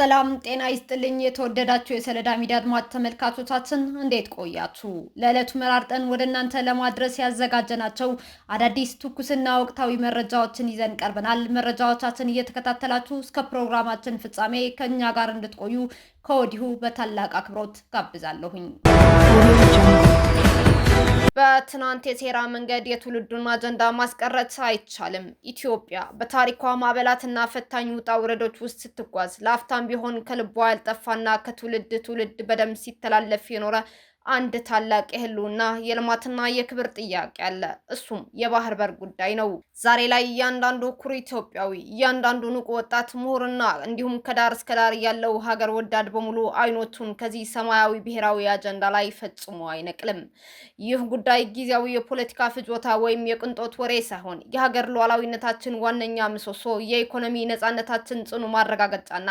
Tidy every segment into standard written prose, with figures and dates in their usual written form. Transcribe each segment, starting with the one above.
ሰላም ጤና ይስጥልኝ። የተወደዳችሁ የሰለዳ ሚዲያ አድማጭ ተመልካቾቻችን እንዴት ቆያችሁ? ለዕለቱ መራርጠን ወደ እናንተ ለማድረስ ያዘጋጀናቸው አዳዲስ ትኩስና ወቅታዊ መረጃዎችን ይዘን ቀርበናል። መረጃዎቻችን እየተከታተላችሁ እስከ ፕሮግራማችን ፍጻሜ ከእኛ ጋር እንድትቆዩ ከወዲሁ በታላቅ አክብሮት ጋብዛለሁኝ። በትናንት የሴራ መንገድ የትውልዱን አጀንዳ ማስቀረት አይቻልም። ኢትዮጵያ በታሪኳ ማዕበላትና ፈታኝ ውጣ ውረዶች ውስጥ ስትጓዝ ለአፍታም ቢሆን ከልቧ ያልጠፋና ከትውልድ ትውልድ በደም ሲተላለፍ የኖረ አንድ ታላቅ የህልውና የልማትና የክብር ጥያቄ አለ። እሱም የባህር በር ጉዳይ ነው። ዛሬ ላይ እያንዳንዱ ኩሩ ኢትዮጵያዊ፣ እያንዳንዱ ንቁ ወጣት ምሁርና እንዲሁም ከዳር እስከ ዳር ያለው ሀገር ወዳድ በሙሉ አይኖቹን ከዚህ ሰማያዊ ብሔራዊ አጀንዳ ላይ ፈጽሞ አይነቅልም። ይህ ጉዳይ ጊዜያዊ የፖለቲካ ፍጆታ ወይም የቅንጦት ወሬ ሳይሆን የሀገር ሉዓላዊነታችን ዋነኛ ምሰሶ፣ የኢኮኖሚ ነጻነታችን ጽኑ ማረጋገጫና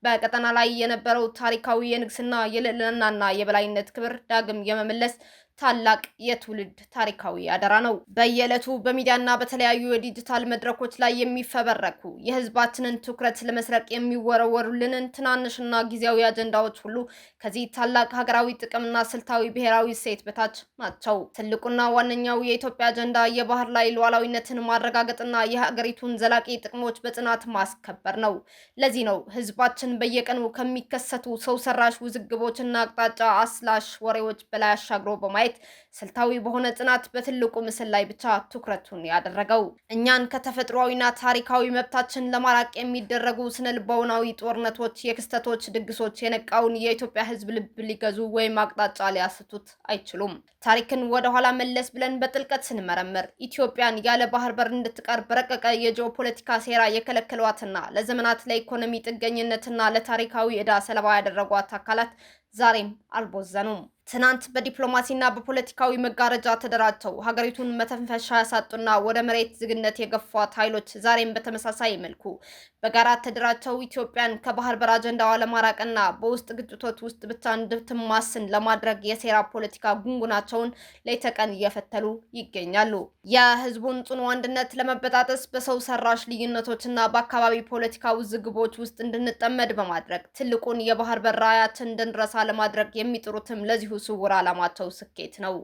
በቀጠና ላይ የነበረው ታሪካዊ የንግስና የልዕልናና የበላይነት ክብር ዳግም የመመለስ ታላቅ የትውልድ ታሪካዊ አደራ ነው። በየዕለቱ በሚዲያና በተለያዩ የዲጂታል መድረኮች ላይ የሚፈበረኩ የህዝባችንን ትኩረት ለመስረቅ የሚወረወሩልንን ትናንሽና ጊዜያዊ አጀንዳዎች ሁሉ ከዚህ ታላቅ ሀገራዊ ጥቅምና ስልታዊ ብሔራዊ እሴት በታች ናቸው። ትልቁና ዋነኛው የኢትዮጵያ አጀንዳ የባህር ላይ ሉዓላዊነትን ማረጋገጥና የሀገሪቱን ዘላቂ ጥቅሞች በጽናት ማስከበር ነው። ለዚህ ነው ህዝባችን በየቀኑ ከሚከሰቱ ሰው ሰራሽ ውዝግቦችና አቅጣጫ አስላሽ ወሬዎች በላይ አሻግሮ በማየት ስልታዊ በሆነ ጽናት በትልቁ ምስል ላይ ብቻ ትኩረቱን ያደረገው። እኛን ከተፈጥሯዊና ታሪካዊ መብታችን ለማራቅ የሚደረጉ ስነልቦናዊ ጦርነቶች፣ የክስተቶች ድግሶች የነቃውን የኢትዮጵያ ህዝብ ልብ ሊገዙ ወይም አቅጣጫ ሊያስቱት አይችሉም። ታሪክን ወደኋላ መለስ ብለን በጥልቀት ስንመረምር ኢትዮጵያን ያለ ባህር በር እንድትቀር በረቀቀ የጂኦፖለቲካ ሴራ የከለከሏትና ለዘመናት ለኢኮኖሚ ጥገኝነትና ለታሪካዊ ዕዳ ሰለባ ያደረጓት አካላት ዛሬም አልቦዘኑም። ትናንት በዲፕሎማሲና በፖለቲካዊ መጋረጃ ተደራጅተው ሀገሪቱን መተንፈሻ ያሳጡና ወደ መሬት ዝግነት የገፏት ኃይሎች ዛሬም በተመሳሳይ መልኩ በጋራ ተደራጅተው ኢትዮጵያን ከባህር በር አጀንዳዋ ለማራቅና በውስጥ ግጭቶች ውስጥ ብቻ እንድትማስን ለማድረግ የሴራ ፖለቲካ ጉንጉናቸውን ሌት ተቀን እየፈተሉ ይገኛሉ። የህዝቡን ጽኑ አንድነት ለመበጣጠስ በሰው ሰራሽ ልዩነቶችና በአካባቢ ፖለቲካ ውዝግቦች ውስጥ እንድንጠመድ በማድረግ ትልቁን የባህር በር ራዕያችን እንድንረሳ ለማድረግ የሚጥሩትም ለዚሁ ስውር ዓላማቸው ስኬት ነው።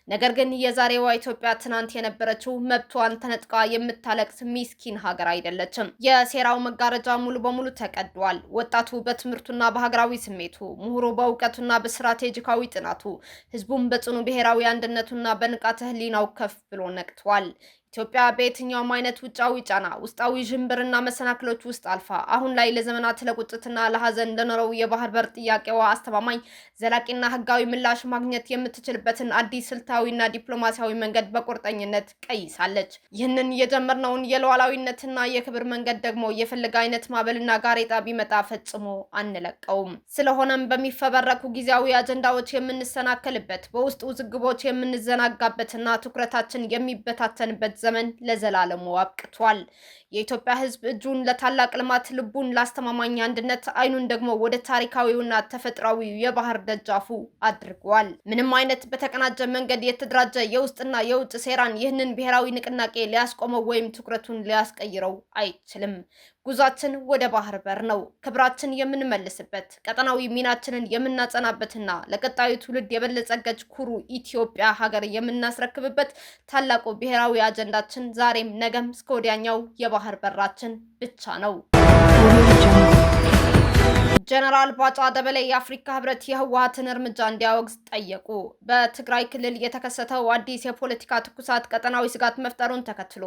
ነገር ግን የዛሬዋ ኢትዮጵያ ትናንት የነበረችው መብቷን ተነጥቃ የምታለቅስ ሚስኪን ሀገር አይደለችም። የሴራው መጋረጃ ሙሉ በሙሉ ተቀዷል። ወጣቱ በትምህርቱና በሀገራዊ ስሜቱ፣ ምሁሩ በእውቀቱና በስትራቴጂካዊ ጥናቱ፣ ህዝቡም በጽኑ ብሔራዊ አንድነቱና በንቃተ ህሊናው ከፍ ብሎ ነቅቷል። ኢትዮጵያ በየትኛውም አይነት ውጫዊ ጫና፣ ውስጣዊ ዥንብርና መሰናክሎች ውስጥ አልፋ አሁን ላይ ለዘመናት ለቁጭትና ለሀዘን ለኖረው የባህር በር ጥያቄዋ አስተማማኝ ዘላቂና ህጋዊ ምላሽ ማግኘት የምትችልበትን አዲስ ስልታዊና ዲፕሎማሲያዊ መንገድ በቁርጠኝነት ቀይሳለች። ይህንን የጀመርነውን የሉዓላዊነትና የክብር መንገድ ደግሞ የፈለገ አይነት ማዕበልና ጋሬጣ ቢመጣ ፈጽሞ አንለቀውም። ስለሆነም በሚፈበረኩ ጊዜያዊ አጀንዳዎች የምንሰናከልበት፣ በውስጥ ውዝግቦች የምንዘናጋበትና ትኩረታችን የሚበታተንበት ዘመን ለዘላለሙ አብቅቷል። የኢትዮጵያ ህዝብ እጁን ለታላቅ ልማት፣ ልቡን ለአስተማማኝ አንድነት፣ አይኑን ደግሞ ወደ ታሪካዊውና ተፈጥሯዊው የባህር ደጃፉ አድርጓል። ምንም አይነት በተቀናጀ መንገድ የተደራጀ የውስጥና የውጭ ሴራን ይህንን ብሔራዊ ንቅናቄ ሊያስቆመው ወይም ትኩረቱን ሊያስቀይረው አይችልም። ጉዟችን ወደ ባህር በር ነው። ክብራችን የምንመልስበት፣ ቀጠናዊ ሚናችንን የምናጸናበትና ለቀጣዩ ትውልድ የበለጸገች ኩሩ ኢትዮጵያ ሀገር የምናስረክብበት ታላቁ ብሔራዊ አጀንዳችን ዛሬም ነገም እስከ ወዲያኛው የባህር በራችን ብቻ ነው። ጀነራል ባጫ ደበሌ የአፍሪካ ህብረት የህወሓትን እርምጃ እንዲያወግዝ ጠየቁ። በትግራይ ክልል የተከሰተው አዲስ የፖለቲካ ትኩሳት ቀጠናዊ ስጋት መፍጠሩን ተከትሎ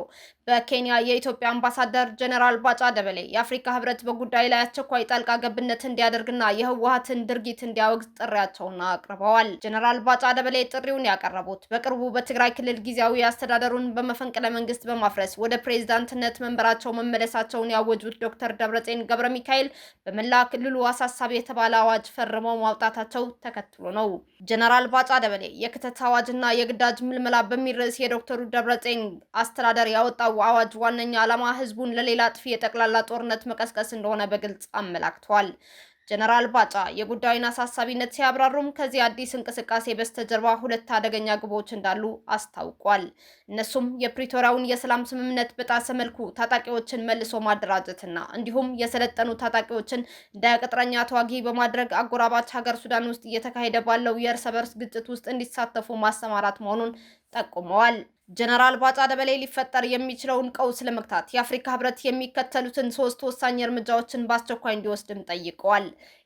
በኬንያ የኢትዮጵያ አምባሳደር ጀነራል ባጫ ደበሌ የአፍሪካ ህብረት በጉዳዩ ላይ አስቸኳይ ጣልቃ ገብነት እንዲያደርግና የህወሓትን ድርጊት እንዲያወግዝ ጥሪያቸውን አቅርበዋል። ጀነራል ባጫ ደበሌ ጥሪውን ያቀረቡት በቅርቡ በትግራይ ክልል ጊዜያዊ አስተዳደሩን በመፈንቅለ መንግስት በማፍረስ ወደ ፕሬዝዳንትነት መንበራቸው መመለሳቸውን ያወጁት ዶክተር ደብረጽዮን ገብረ ሚካኤል በመላ ክልሉ አሳሳቢ የተባለ አዋጅ ፈርመው ማውጣታቸው ተከትሎ ነው። ጀነራል ባጫ ደበሌ የክተት አዋጅና የግዳጅ ምልመላ በሚል ርዕስ የዶክተሩ ደብረጽዮን አስተዳደር ያወጣው አዋጅ ዋነኛ ዓላማ ህዝቡን ለሌላ አጥፊ የጠቅላላ ጦርነት መቀስቀስ እንደሆነ በግልጽ አመላክቷል። ጀነራል ባጫ የጉዳዩን አሳሳቢነት ሲያብራሩም ከዚህ አዲስ እንቅስቃሴ በስተጀርባ ሁለት አደገኛ ግቦች እንዳሉ አስታውቋል። እነሱም የፕሪቶሪያውን የሰላም ስምምነት በጣሰ መልኩ ታጣቂዎችን መልሶ ማደራጀትና እንዲሁም የሰለጠኑ ታጣቂዎችን እንደ ቅጥረኛ ተዋጊ በማድረግ አጎራባች ሀገር ሱዳን ውስጥ እየተካሄደ ባለው የእርስ በርስ ግጭት ውስጥ እንዲሳተፉ ማሰማራት መሆኑን ጠቁመዋል። ጀነራል ባጫ ደበሌ ሊፈጠር የሚችለውን ቀውስ ለመግታት የአፍሪካ ህብረት የሚከተሉትን 3 ወሳኝ እርምጃዎችን በአስቸኳይ እንዲወስድም ጠይቀዋል።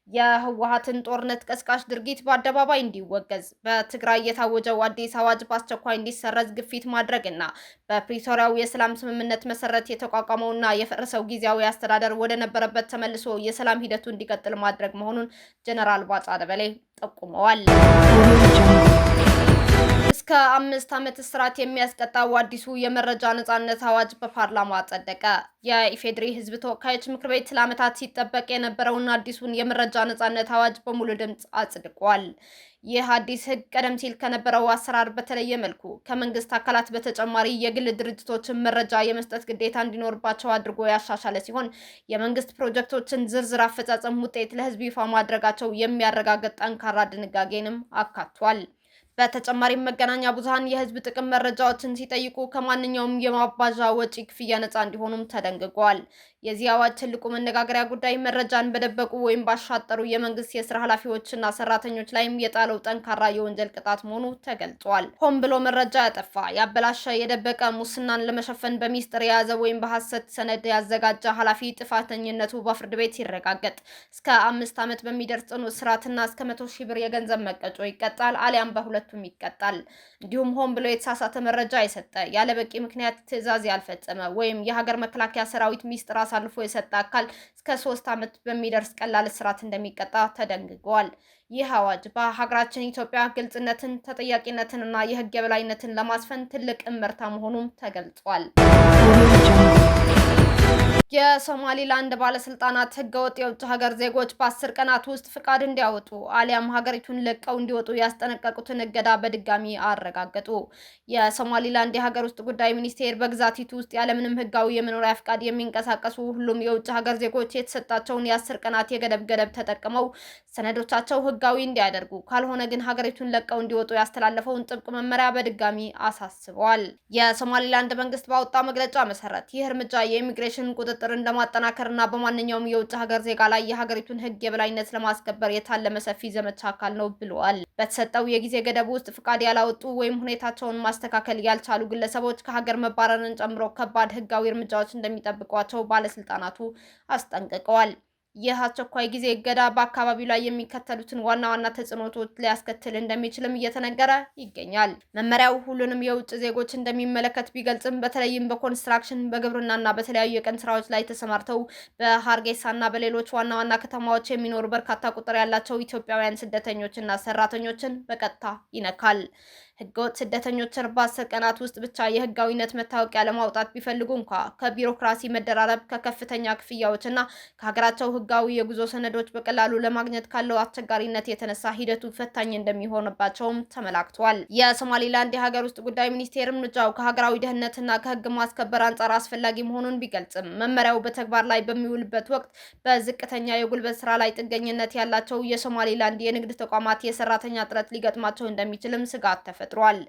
የህወሓትን ጦርነት ቀስቃሽ ድርጊት በአደባባይ እንዲወገዝ፣ በትግራይ የታወጀው አዲስ አዋጅ በአስቸኳይ እንዲሰረዝ ግፊት ማድረግና በፕሪቶሪያው የሰላም ስምምነት መሰረት የተቋቋመውና የፈረሰው ጊዜያዊ አስተዳደር ወደ ነበረበት ተመልሶ የሰላም ሂደቱ እንዲቀጥል ማድረግ መሆኑን ጀነራል ባጫ ደበሌ ጠቁመዋል። እስከ 5 ዓመት እስራት የሚያስቀጣው አዲሱ የመረጃ ነጻነት አዋጅ በፓርላማ ጸደቀ። የኢፌዴሪ ህዝብ ተወካዮች ምክር ቤት ለዓመታት ሲጠበቅ የነበረውን አዲሱን የመረጃ ነጻነት አዋጅ በሙሉ ድምፅ አጽድቋል። ይህ አዲስ ህግ ቀደም ሲል ከነበረው አሰራር በተለየ መልኩ ከመንግስት አካላት በተጨማሪ የግል ድርጅቶችን መረጃ የመስጠት ግዴታ እንዲኖርባቸው አድርጎ ያሻሻለ ሲሆን የመንግስት ፕሮጀክቶችን ዝርዝር አፈጻጸም ውጤት ለህዝብ ይፋ ማድረጋቸው የሚያረጋግጥ ጠንካራ ድንጋጌንም አካቷል። በተጨማሪም መገናኛ ብዙሃን የህዝብ ጥቅም መረጃዎችን ሲጠይቁ ከማንኛውም የማባዣ ወጪ ክፍያ ነፃ እንዲሆኑም ተደንግጓል። የዚህ አዋጅ ትልቁ መነጋገሪያ ጉዳይ መረጃን በደበቁ ወይም ባሻጠሩ የመንግስት የስራ ኃላፊዎችና ሰራተኞች ላይም የጣለው ጠንካራ የወንጀል ቅጣት መሆኑ ተገልጿል። ሆን ብሎ መረጃ ያጠፋ፣ ያበላሸ፣ የደበቀ፣ ሙስናን ለመሸፈን በሚስጥር የያዘ ወይም በሐሰት ሰነድ ያዘጋጀ ኃላፊ ጥፋተኝነቱ በፍርድ ቤት ሲረጋገጥ እስከ 5 ዓመት በሚደርስ ጽኑ እስራትና እስከ 100,000 ብር የገንዘብ መቀጮ ይቀጣል፣ አሊያም በሁለቱም ይቀጣል። እንዲሁም ሆን ብሎ የተሳሳተ መረጃ የሰጠ፣ ያለበቂ ምክንያት ትዕዛዝ ያልፈጸመ ወይም የሀገር መከላከያ ሰራዊት ሚስጥር አሳልፎ የሰጠ አካል እስከ 3 ዓመት በሚደርስ ቀላል እስራት እንደሚቀጣ ተደንግጓል። ይህ አዋጅ በሀገራችን ኢትዮጵያ ግልጽነትን፣ ተጠያቂነትንና የህግ የበላይነትን ለማስፈን ትልቅ እመርታ መሆኑም ተገልጿል። የሶማሊላንድ ባለስልጣናት ህገወጥ የውጭ ሀገር ዜጎች በ10 ቀናት ውስጥ ፍቃድ እንዲያወጡ አሊያም ሀገሪቱን ለቀው እንዲወጡ ያስጠነቀቁትን እገዳ በድጋሚ አረጋገጡ። የሶማሊላንድ የሀገር ውስጥ ጉዳይ ሚኒስቴር በግዛቲቱ ውስጥ ያለምንም ህጋዊ የመኖሪያ ፍቃድ የሚንቀሳቀሱ ሁሉም የውጭ ሀገር ዜጎች የተሰጣቸውን የ10 ቀናት የገደብ ተጠቅመው ሰነዶቻቸው ህጋዊ እንዲያደርጉ፣ ካልሆነ ግን ሀገሪቱን ለቀው እንዲወጡ ያስተላለፈውን ጥብቅ መመሪያ በድጋሚ አሳስበዋል። የሶማሊላንድ መንግስት ባወጣው መግለጫ መሰረት ይህ እርምጃ የኢሚግሬሽን ቁጥጥርን ለማጠናከርና በማንኛውም የውጭ ሀገር ዜጋ ላይ የሀገሪቱን ህግ የበላይነት ለማስከበር የታለመ ሰፊ ዘመቻ አካል ነው ብለዋል። በተሰጠው የጊዜ ገደብ ውስጥ ፍቃድ ያላወጡ ወይም ሁኔታቸውን ማስተካከል ያልቻሉ ግለሰቦች ከሀገር መባረርን ጨምሮ ከባድ ህጋዊ እርምጃዎች እንደሚጠብቋቸው ባለስልጣናቱ አስጠንቅቀዋል። ይህ አስቸኳይ ጊዜ እገዳ በአካባቢው ላይ የሚከተሉትን ዋና ዋና ተጽዕኖዎች ሊያስከትል እንደሚችልም እየተነገረ ይገኛል። መመሪያው ሁሉንም የውጭ ዜጎች እንደሚመለከት ቢገልጽም በተለይም በኮንስትራክሽን፣ በግብርናና በተለያዩ የቀን ስራዎች ላይ ተሰማርተው በሀርጌሳና በሌሎች ዋና ዋና ከተማዎች የሚኖሩ በርካታ ቁጥር ያላቸው ኢትዮጵያውያን ስደተኞችና ሰራተኞችን በቀጥታ ይነካል። ህገወጥ ስደተኞችን በ10 ቀናት ውስጥ ብቻ የህጋዊነት መታወቂያ ለማውጣት ቢፈልጉ እንኳ ከቢሮክራሲ መደራረብ፣ ከከፍተኛ ክፍያዎችና ከሀገራቸው ህጋዊ የጉዞ ሰነዶች በቀላሉ ለማግኘት ካለው አስቸጋሪነት የተነሳ ሂደቱ ፈታኝ እንደሚሆንባቸውም ተመላክቷል። የሶማሊላንድ የሀገር ውስጥ ጉዳይ ሚኒስቴር እርምጃው ከሀገራዊ ደህንነትና ከህግ ማስከበር አንጻር አስፈላጊ መሆኑን ቢገልጽም መመሪያው በተግባር ላይ በሚውልበት ወቅት በዝቅተኛ የጉልበት ስራ ላይ ጥገኝነት ያላቸው የሶማሊላንድ የንግድ ተቋማት የሰራተኛ እጥረት ሊገጥማቸው እንደሚችልም ስጋት ተፈጥሯል።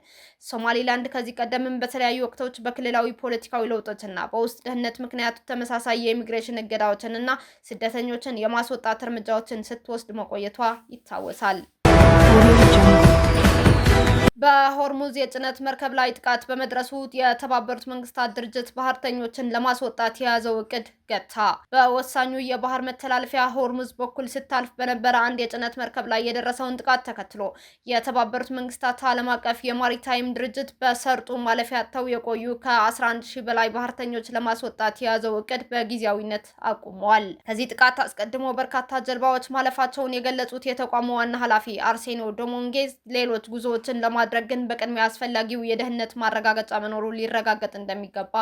ሶማሊላንድ ከዚህ ቀደምም በተለያዩ ወቅቶች በክልላዊ ፖለቲካዊ ለውጦችና በውስጥ ደህንነት ምክንያት ተመሳሳይ የኢሚግሬሽን እገዳዎችንና ስደተኞችን የማስወጣት እርምጃዎችን ስትወስድ መቆየቷ ይታወሳል። በሆርሙዝ የጭነት መርከብ ላይ ጥቃት በመድረሱ የተባበሩት መንግስታት ድርጅት ባህርተኞችን ለማስወጣት የያዘው እቅድ ገታ። በወሳኙ የባህር መተላለፊያ ሆርሙዝ በኩል ስታልፍ በነበረ አንድ የጭነት መርከብ ላይ የደረሰውን ጥቃት ተከትሎ የተባበሩት መንግስታት ዓለም አቀፍ የማሪታይም ድርጅት በሰርጡ ማለፊያ አጥተው የቆዩ ከ11,000 በላይ ባህርተኞች ለማስወጣት የያዘው እቅድ በጊዜያዊነት አቁመዋል። ከዚህ ጥቃት አስቀድሞ በርካታ ጀልባዎች ማለፋቸውን የገለጹት የተቋሙ ዋና ኃላፊ አርሴኖ ዶሞንጌዝ ሌሎች ጉዞዎችን ለማድረግ ግን በቅድሚያ አስፈላጊው የደህንነት ማረጋገጫ መኖሩ ሊረጋገጥ እንደሚገባ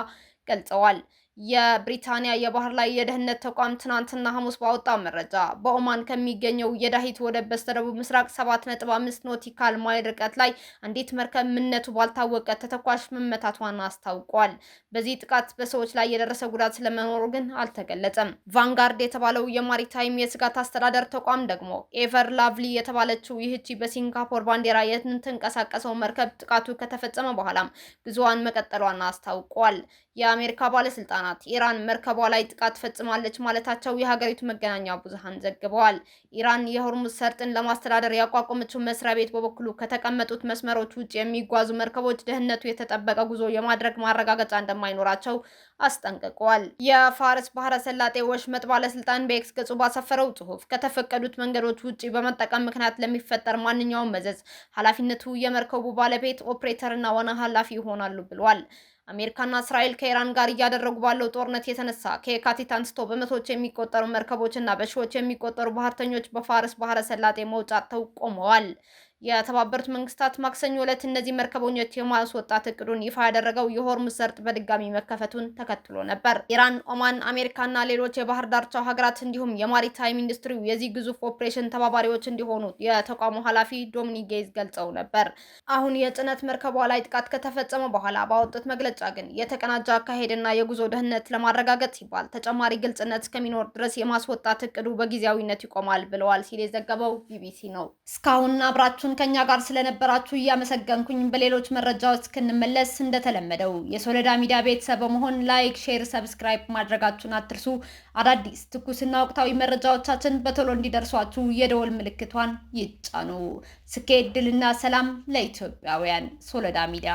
ገልጸዋል። የብሪታንያ የባህር ላይ የደህንነት ተቋም ትናንትና ሐሙስ ባወጣው መረጃ በኦማን ከሚገኘው የዳሂት ወደብ በስተደቡብ ምስራቅ 7.5 ኖቲካል ማይል ርቀት ላይ አንዲት መርከብ ምንነቱ ባልታወቀ ተተኳሽ መመታቷን አስታውቋል። በዚህ ጥቃት በሰዎች ላይ የደረሰ ጉዳት ስለመኖሩ ግን አልተገለጸም። ቫንጋርድ የተባለው የማሪታይም የስጋት አስተዳደር ተቋም ደግሞ ኤቨር ላቭሊ የተባለችው ይህቺ በሲንጋፖር ባንዲራ የምትንቀሳቀሰው መርከብ ጥቃቱ ከተፈጸመ በኋላም ጉዞዋን መቀጠሏን አስታውቋል። የአሜሪካ ባለስልጣናት ኢራን መርከቧ ላይ ጥቃት ፈጽማለች ማለታቸው የሀገሪቱ መገናኛ ብዙሃን ዘግበዋል። ኢራን የሆርሙዝ ሰርጥን ለማስተዳደር ያቋቋመችው መስሪያ ቤት በበኩሉ ከተቀመጡት መስመሮች ውጭ የሚጓዙ መርከቦች ደህንነቱ የተጠበቀ ጉዞ የማድረግ ማረጋገጫ እንደማይኖራቸው አስጠንቅቀዋል። የፋርስ ባህረ ሰላጤ ወሽመጥ ባለስልጣን በኤክስ ገጹ ባሰፈረው ጽሑፍ ከተፈቀዱት መንገዶች ውጭ በመጠቀም ምክንያት ለሚፈጠር ማንኛውም መዘዝ ኃላፊነቱ የመርከቡ ባለቤት ኦፕሬተር እና ዋና ኃላፊ ይሆናሉ ብሏል። አሜሪካና እስራኤል ከኢራን ጋር እያደረጉ ባለው ጦርነት የተነሳ ከየካቲት አንስቶ በመቶዎች የሚቆጠሩ መርከቦች እና በሺዎች የሚቆጠሩ ባህርተኞች በፋርስ ባህረ ሰላጤ መውጫ አጥተው ቆመዋል። የተባበሩት መንግስታት ማክሰኞ ዕለት እነዚህ መርከበኞች የማስወጣት እቅዱን ይፋ ያደረገው የሆርሙዝ ሰርጥ በድጋሚ መከፈቱን ተከትሎ ነበር። ኢራን፣ ኦማን፣ አሜሪካና ሌሎች የባህር ዳርቻ ሀገራት እንዲሁም የማሪታይም ኢንዱስትሪው የዚህ ግዙፍ ኦፕሬሽን ተባባሪዎች እንዲሆኑ የተቋሙ ኃላፊ ዶሚኒክ ጌዝ ገልጸው ነበር። አሁን የጭነት መርከቧ ላይ ጥቃት ከተፈጸመ በኋላ ባወጡት መግለጫ ግን የተቀናጀ አካሄድና የጉዞ ደህንነት ለማረጋገጥ ሲባል ተጨማሪ ግልጽነት እስከሚኖር ድረስ የማስወጣት እቅዱ በጊዜያዊነት ይቆማል ብለዋል ሲል የዘገበው ቢቢሲ ነው። እስካሁን አብራችሁን ከኛ ጋር ስለነበራችሁ እያመሰገንኩኝ በሌሎች መረጃዎች እስክንመለስ እንደተለመደው የሶሎዳ ሚዲያ ቤተሰብ በመሆን ላይክ፣ ሼር፣ ሰብስክራይብ ማድረጋችሁን አትርሱ። አዳዲስ ትኩስና ወቅታዊ መረጃዎቻችን በቶሎ እንዲደርሷችሁ የደወል ምልክቷን ይጫኑ። ስኬት፣ ድልና ሰላም ለኢትዮጵያውያን። ሶሎዳ ሚዲያ